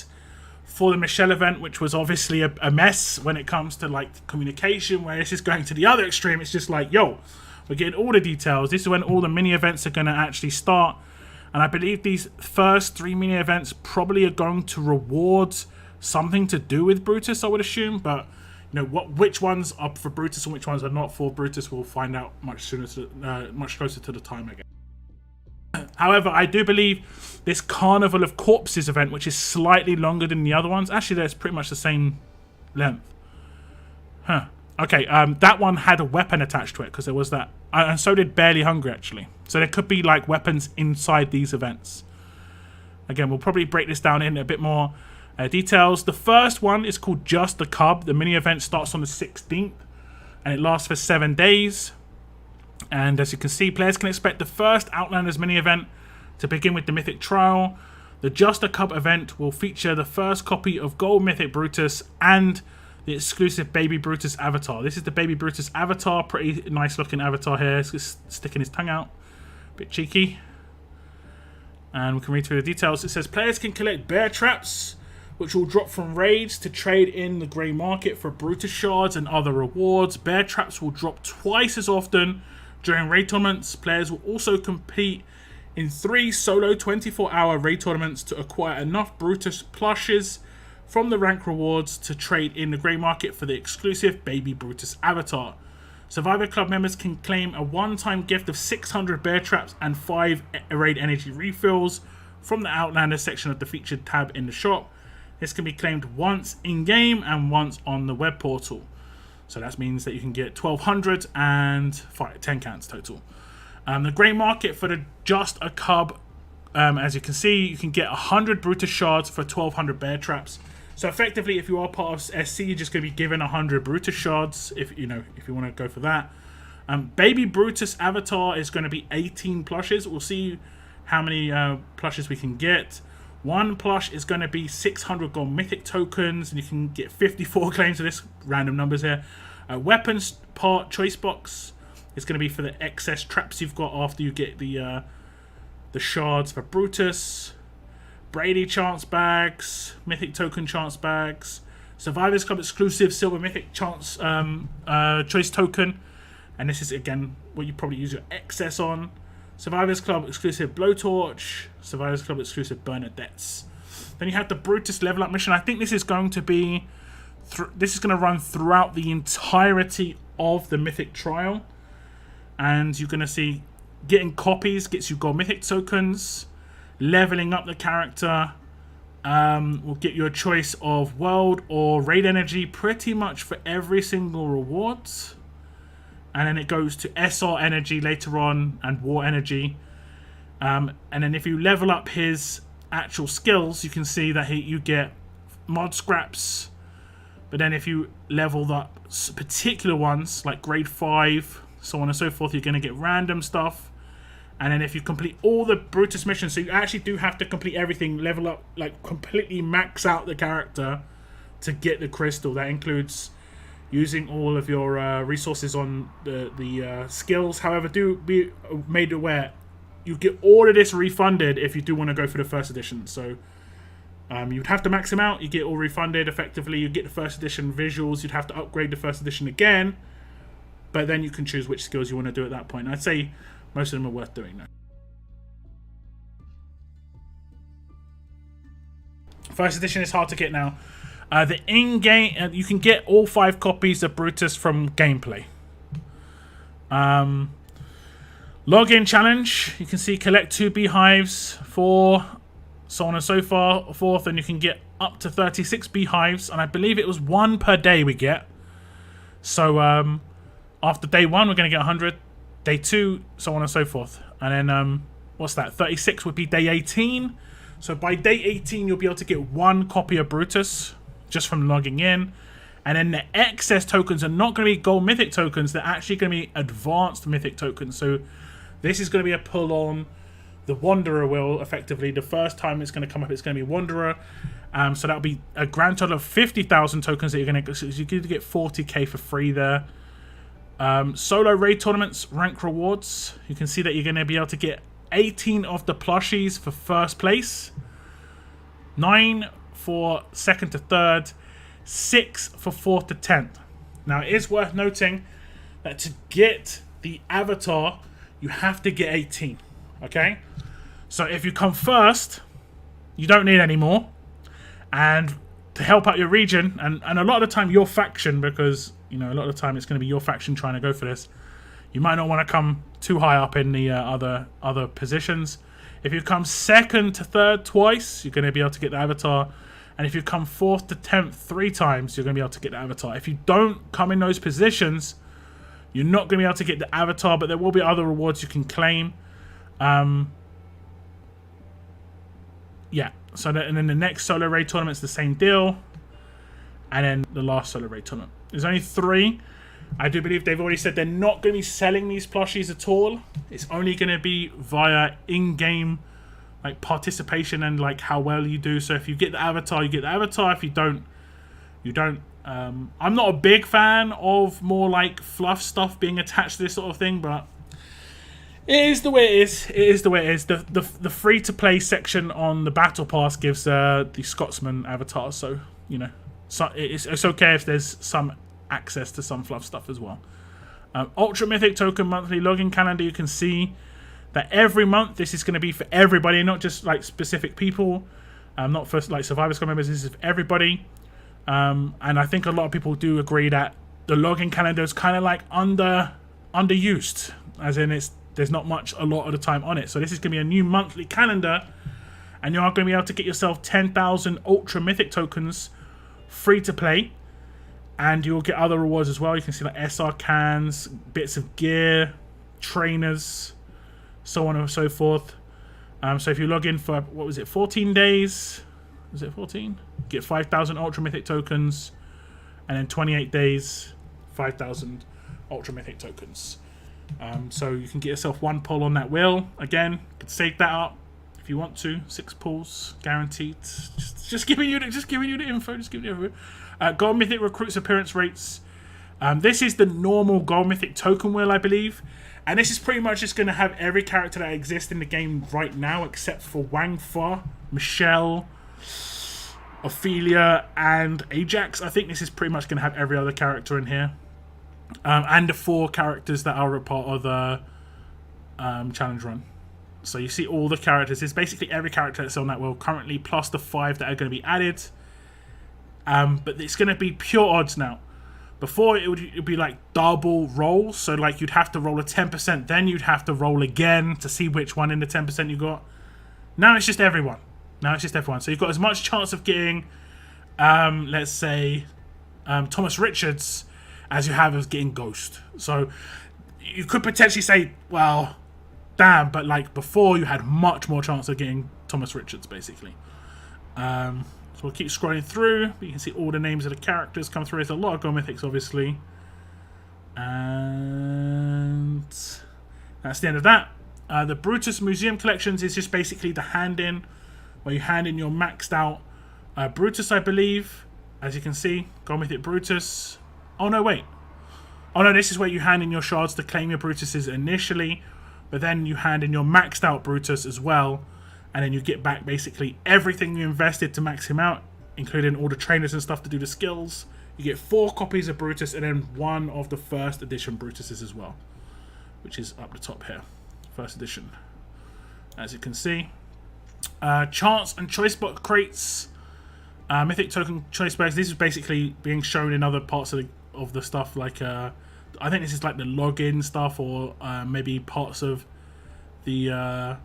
for the Michelle event, which was obviously a mess when it comes to like communication, where it's just going to the other extreme. It's just like, yo, we're getting all the details. This is when all the mini events are going to actually start. And I believe these first 3 mini events probably are going to reward something to do with Brutus, I would assume. But you know which ones are for Brutus and which ones are not for Brutus, we'll find out much closer to the time again. However, I do believe this Carnival of Corpses event, which is slightly longer than the other ones, actually that's pretty much the same length. Okay, that one had a weapon attached to it, because there was that. And so did Barely Hungry, actually. So there could be like weapons inside these events. Again, we'll probably break this down in a bit more details. The first one is called Just the Cub. The mini event starts on the 16th, and it lasts for 7 days. And as you can see, players can expect the first Outlanders mini event to begin with the Mythic Trial. The Just a Cub event will feature the first copy of Gold Mythic Brutus and the exclusive Baby Brutus avatar. This is the Baby Brutus avatar. Pretty nice looking avatar here. It's just sticking his tongue out. Bit cheeky. And we can read through the details. It says players can collect bear traps, which will drop from raids to trade in the grey market for Brutus shards and other rewards. Bear traps will drop twice as often during raid tournaments. Players will also compete in 3 solo 24-hour raid tournaments to acquire enough Brutus plushes from the rank rewards to trade in the grey market for the exclusive Baby Brutus avatar. Survivor Club members can claim a one-time gift of 600 bear traps and 5 raid energy refills from the Outlander section of the featured tab in the shop. This can be claimed once in-game and once on the web portal. So that means that you can get 1,200 and 10 cans total. The grey market for the Just a Cub, as you can see, you can get 100 Brutus shards for 1,200 bear traps. So effectively, if you are part of SC, you're just going to be given 100 Brutus shards if you want to go for that. Baby Brutus avatar is going to be 18 plushes. We'll see how many plushes we can get. One plush is going to be 600 gold mythic tokens, and you can get 54 claims of this. Random numbers here. Weapons part choice box is going to be for the excess traps you've got after you get the shards for Brutus. Brady chance bags, mythic token chance bags, Survivors Club exclusive silver mythic chance choice token, and this is again what you probably use your excess on. Survivors Club exclusive blowtorch, Survivors Club exclusive Bernadette's. Then you have the Brutus level up mission. I think this is going to be this is going to run throughout the entirety of the Mythic Trial, and you're going to see getting copies gets you gold mythic tokens. Leveling up the character will get you a choice of world or raid energy pretty much for every single reward. And then it goes to SR energy later on and war energy. And then if you level up his actual skills, you can see that you get mod scraps. But then if you level up particular ones like grade 5, so on and so forth, you're going to get random stuff. And then if you complete all the Brutus missions, so you actually do have to complete everything, level up, like completely max out the character to get the crystal. That includes using all of your resources on the skills. However, do be made aware, you get all of this refunded if you do want to go for the first edition. So you'd have to max them out. You get all refunded effectively. You get the first edition visuals. You'd have to upgrade the first edition again. But then you can choose which skills you want to do at that point. I'd say most of them are worth doing now. First edition is hard to get now. The in-game, you can get all 5 copies of Brutus from gameplay. Login challenge. You can see collect 2 beehives, 4, so on and so forth, and you can get up to 36 beehives. And I believe it was 1 per day we get. So after day 1, we're going to get 100. Day 2, so on and so forth. And then, what's that? 36 would be day 18. So by day 18, you'll be able to get 1 copy of Brutus just from logging in. And then the excess tokens are not going to be gold mythic tokens. They're actually going to be advanced mythic tokens. So this is going to be a pull on the Wanderer wheel, effectively. The first time it's going to come up, it's going to be Wanderer. So that'll be a grand total of 50,000 tokens that you're going to get. So you're going to get 40k for free there. Solo raid tournaments, rank rewards. You can see that you're going to be able to get 18 of the plushies for first place, 9 for second to third, 6 for fourth to 10th. Now it is worth noting that to get the avatar, you have to get 18. Okay, so if you come first, you don't need any more. And to help out your region, and a lot of the time your faction, because you know a lot of the time it's going to be your faction trying to go for this, you might not want to come too high up in the other positions. If you come second to third twice, you're going to be able to get the avatar. And if you come 4th to 10th 3 times, you're going to be able to get the avatar. If you don't come in those positions, you're not going to be able to get the avatar, but there will be other rewards you can claim. Yeah, so and then the next solo raid tournament's the same deal. And then the last solo raid tournament. There's only 3. I do believe they've already said they're not going to be selling these plushies at all. It's only going to be via in-game like participation and like how well you do. So if you get the avatar, you get the avatar. If you don't, you don't. I'm not a big fan of more like fluff stuff being attached to this sort of thing, but it is the way it is. It is the way it is. The free-to-play section on the Battle Pass gives the Scotsman avatar, so you know, so it's okay if there's some access to some fluff stuff as well. Ultra Mythic Token monthly login calendar. You can see that every month this is going to be for everybody, not just like specific people, not for like Survivor Squad members. This is for everybody, and I think a lot of people do agree that the login calendar is kind of like underused, as in there's not much a lot of the time on it. So this is going to be a new monthly calendar, and you are going to be able to get yourself 10,000 Ultra Mythic tokens free to play. And you'll get other rewards as well. You can see like SR cans, bits of gear, trainers, so on and so forth. So if you log in for, what was it, 14 days? Was it 14? Get 5,000 Ultra Mythic tokens. And then 28 days, 5,000 Ultra Mythic tokens. So you can get yourself 1 pull on that wheel. Again, you can save that up if you want to. 6 pulls, guaranteed. Just giving you the info. Just giving you the info. Gold Mythic recruits appearance rates. This is the normal Gold Mythic token wheel, I believe. And this is pretty much just going to have every character that exists in the game right now, except for Wang Fa, Michelle, Ophelia, and Ajax. I think this is pretty much going to have every other character in here. And the 4 characters that are a part of the challenge run. So you see all the characters. It's basically every character that's on that wheel currently, plus the 5 that are going to be added. But it's going to be pure odds now. Before, it would be like double rolls. So like you'd have to roll a 10%, then you'd have to roll again to see which one in the 10% you got. Now it's just everyone. So you've got as much chance of getting, let's say, Thomas Richards as you have of getting Ghost. So you could potentially say, well, damn, but like before you had much more chance of getting Thomas Richards, basically. So we'll keep scrolling through. You can see all the names of the characters come through. There's a lot of Gold Mythics, obviously. And that's the end of that. The Brutus Museum Collections is just basically the hand-in, where you hand in your maxed out Brutus, I believe. As you can see, Gold Mythic Brutus. Oh, no, wait. Oh, no, this is where you hand in your shards to claim your Brutuses initially. but then you hand in your maxed out Brutus as well, and then you get back basically everything you invested to max him out, including all the trainers and stuff to do the skills. You get 4 copies of Brutus and then 1 of the first edition Brutuses as well, which is up the top here. First edition. As you can see. Chance and choice box crates. Mythic token choice bags. This is basically being shown in other parts of the stuff, like I think this is like the login stuff, or maybe parts of the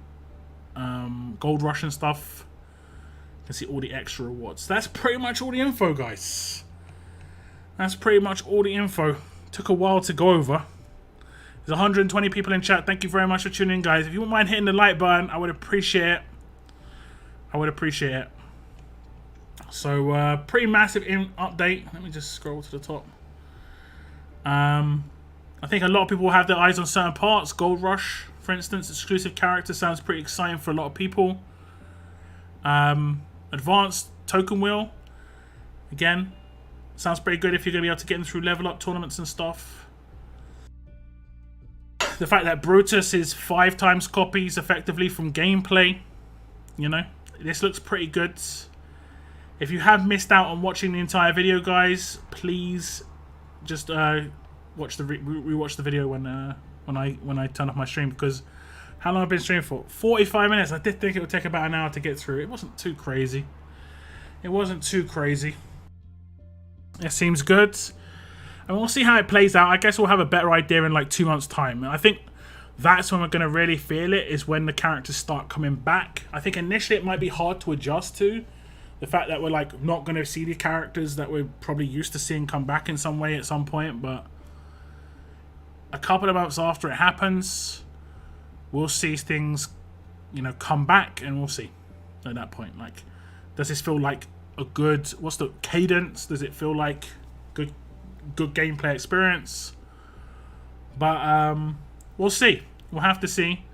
Gold Rush and stuff. You can see all the extra rewards. That's pretty much all the info, guys. That's pretty much all the info. Took a while to go over. There's 120 people in chat. Thank you very much for tuning in, guys. If you wouldn't mind hitting the like button, I would appreciate it. I would appreciate it. So, pretty massive update. Let me just scroll to the top. I think a lot of people will have their eyes on certain parts. Gold Rush, for instance, exclusive character sounds pretty exciting for a lot of people. Advanced token wheel, again, sounds pretty good if you're going to be able to get them through level up tournaments and stuff. The fact that Brutus is 5 times copies effectively from gameplay, you know, this looks pretty good. If you have missed out on watching the entire video, guys, please just watch the rewatch the video when I turn off my stream, because how long I've been streaming for? 45 minutes. I did think it would take about an hour to get through. It wasn't too crazy. It wasn't too crazy. It seems good. And we'll see how it plays out. I guess we'll have a better idea in like 2 months' time. I think that's when we're going to really feel it, is when the characters start coming back. I think initially it might be hard to adjust to. The fact that we're like not going to see the characters that we're probably used to seeing come back in some way at some point. But a couple of months after it happens, we'll see things, you know, come back, and we'll see at that point. Like, does this feel like a good, what's the cadence? Does it feel like good gameplay experience? But we'll see. We'll have to see.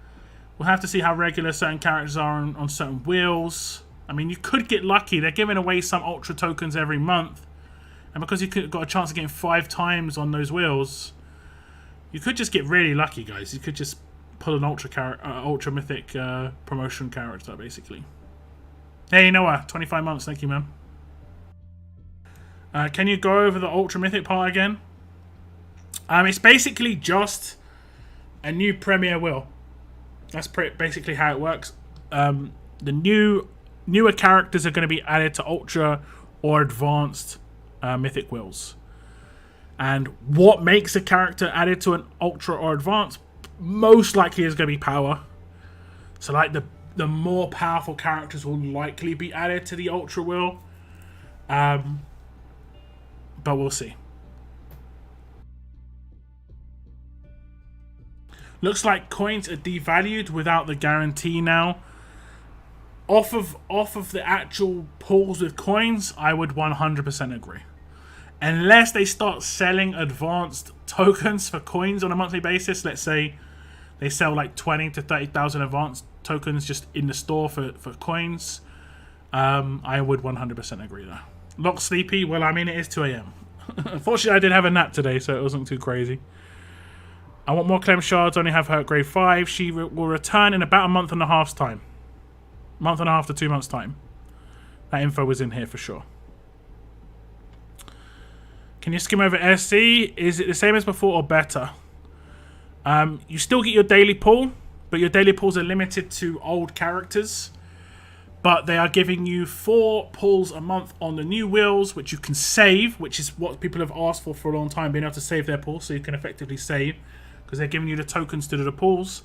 We'll have to see how regular certain characters are on certain wheels. I mean, you could get lucky. They're giving away some ultra tokens every month, and because you could got a chance of getting 5 times on those wheels, you could just get really lucky, guys. You could just pull an ultra mythic promotion character, basically. Hey, Noah, 25 months. Thank you, man. Can you go over the ultra mythic part again? It's basically just a new premier wheel. That's basically how it works. The newer characters are going to be added to ultra or advanced mythic wheels. And what makes a character added to an ultra or advanced most likely is going to be power. So like the more powerful characters will likely be added to the ultra wheel. But we'll see. Looks like coins are devalued without the guarantee now. Off of the actual pools with coins, I would 100% agree. Unless they start selling advanced tokens for coins on a monthly basis, let's say they sell like 20 to 30,000 advanced tokens just in the store for coins, I would 100% agree there. Lock sleepy? Well, I mean, it is 2 a.m. Unfortunately, I did have a nap today, so it wasn't too crazy. I want more Clem shards, only have her at grade 5. She will return in about a month and a half's time. Month and a half to 2 months' time. That info was in here for sure. Can you skim over SC? Is it the same as before or better? You still get your daily pull, but your daily pulls are limited to old characters. But they are giving you 4 pulls a month on the new wheels, which you can save, which is what people have asked for a long time, being able to save their pulls, so you can effectively save, because they're giving you the tokens to do the pulls.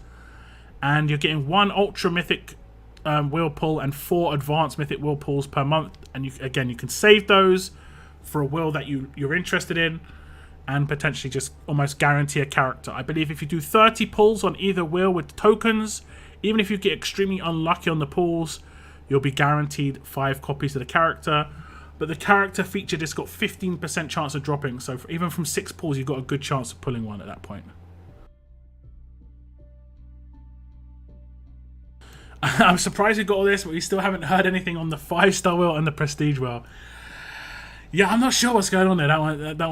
And you're getting 1 ultra mythic wheel pull and 4 advanced mythic wheel pulls per month. And you can save those for a wheel that you're interested in, and potentially just almost guarantee a character. I believe if you do 30 pulls on either wheel with tokens, even if you get extremely unlucky on the pulls, you'll be guaranteed 5 copies of the character. But the character feature just got 15% chance of dropping, so even from 6 pulls, you've got a good chance of pulling one at that point. I'm surprised we got all this, but we still haven't heard anything on the 5-star wheel and the prestige wheel. Yeah, I'm not sure what's going on there. That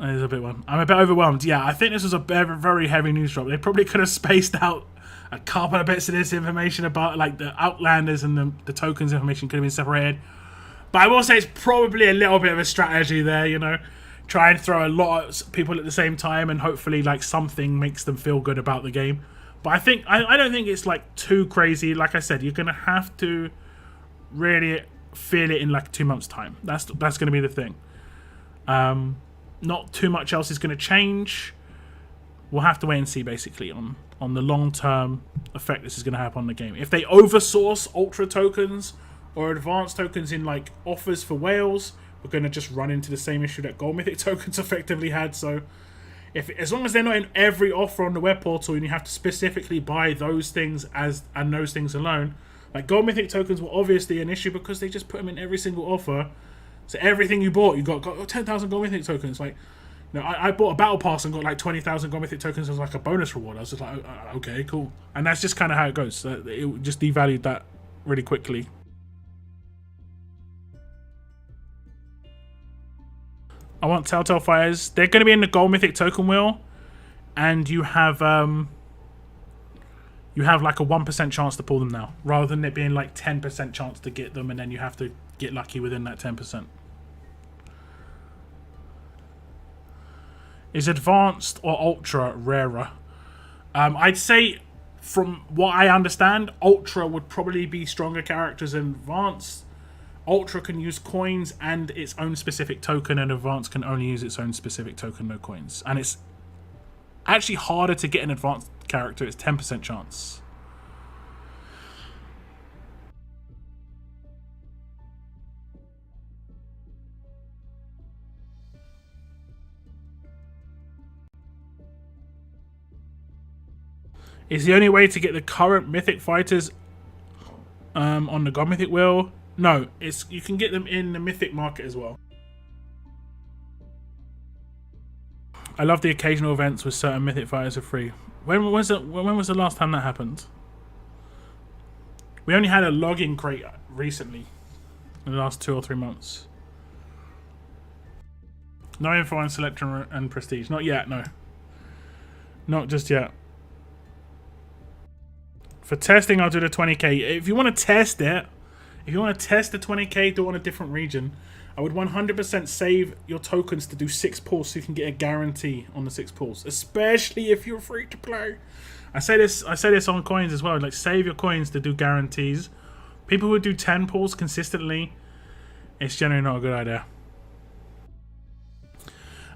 It is a big one. I'm a bit overwhelmed. Yeah, I think this was a very, very heavy news drop. They probably could have spaced out a couple of bits of this information about like the Outlanders and the tokens information could have been separated. But I will say it's probably a little bit of a strategy there, you know. Try and throw a lot of people at the same time and hopefully like something makes them feel good about the game. But I don't think it's like too crazy. Like I said, you're gonna have to really feel it in like 2 months' time. That's gonna be the thing. Not too much else is gonna change. We'll have to wait and see basically on the long-term effect this is gonna have on the game. If they oversource ultra tokens or advanced tokens in like offers for whales, we're gonna just run into the same issue that gold mythic tokens effectively had. So as long as they're not in every offer on the web portal and you have to specifically buy those things and those things alone, like gold mythic tokens were obviously an issue because they just put them in every single offer. So everything you bought, you got 10,000 gold mythic tokens. Like, you know, I bought a battle pass and got like 20,000 gold mythic tokens as like a bonus reward. I was just like, okay, cool. And that's just kind of how it goes. It just devalued that really quickly. I want Telltale Fires. They're going to be in the gold mythic token wheel, and you have like a 1% chance to pull them now, rather than it being like 10% chance to get them, and then you have to get lucky within that 10%. Is advanced or ultra rarer? I'd say, from what I understand, ultra would probably be stronger characters than advanced. Ultra can use coins and its own specific token, and advanced can only use its own specific token, no coins. And it's actually harder to get an advanced character. It's 10% chance. Is the only way to get the current mythic fighters on the god mythic wheel? No, you can get them in the mythic market as well. I love the occasional events with certain mythic fighters are free. When was the last time that happened? We only had a login crate recently, in the last 2 or 3 months. No info on selection and prestige. Not yet, no. Not just yet. For testing, I'll do the 20k. If you want to test it, if you want to test the 20k, do it on a different region. I would 100% save your tokens to do 6 pulls so you can get a guarantee on the 6 pulls, especially if you're free to play. I say this on coins as well. Like, save your coins to do guarantees. People who do 10 pulls consistently, it's generally not a good idea.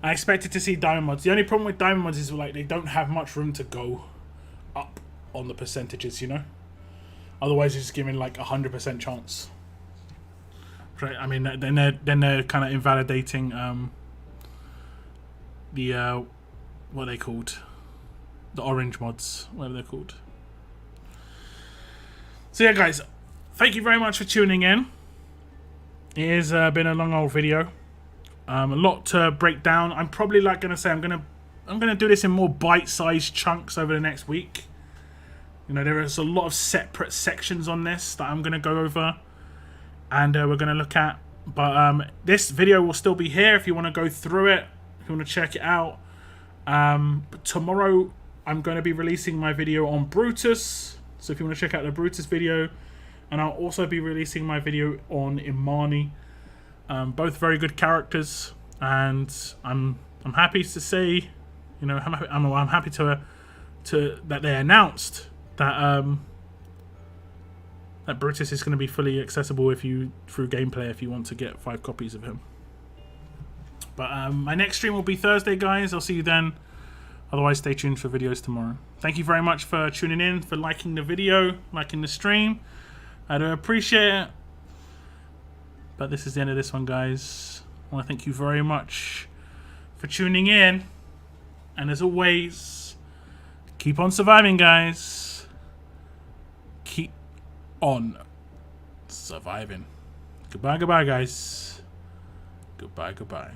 I expected to see diamond mods. The only problem with diamond mods is like they don't have much room to go up on the percentages, you know. Otherwise, you're just giving like 100% chance. I mean, then they're kind of invalidating the what are they called? The orange mods, whatever they're called. So yeah, guys, thank you very much for tuning in. It has been a long old video. A lot to break down. I'm probably like gonna say I'm gonna do this in more bite-sized chunks over the next week. You know, there is a lot of separate sections on this that I'm going to go over and we're going to look at. But this video will still be here if you want to go through it, if you want to check it out. But tomorrow I'm going to be releasing my video on Brutus. So if you want to check out the Brutus video. And I'll also be releasing my video on Amani. Both very good characters. And I'm happy to say, you know, I'm happy to that they announced that that Brutus is going to be fully accessible through gameplay if you want to get 5 copies of him. But my next stream will be Thursday, guys. I'll see you then. Otherwise, stay tuned for videos tomorrow. Thank you very much for tuning in, for liking the video, liking the stream. I do appreciate it. But this is the end of this one, guys. I want to thank you very much for tuning in. And as always, keep on surviving, guys. Keep on surviving. Goodbye, goodbye, guys. Goodbye, goodbye.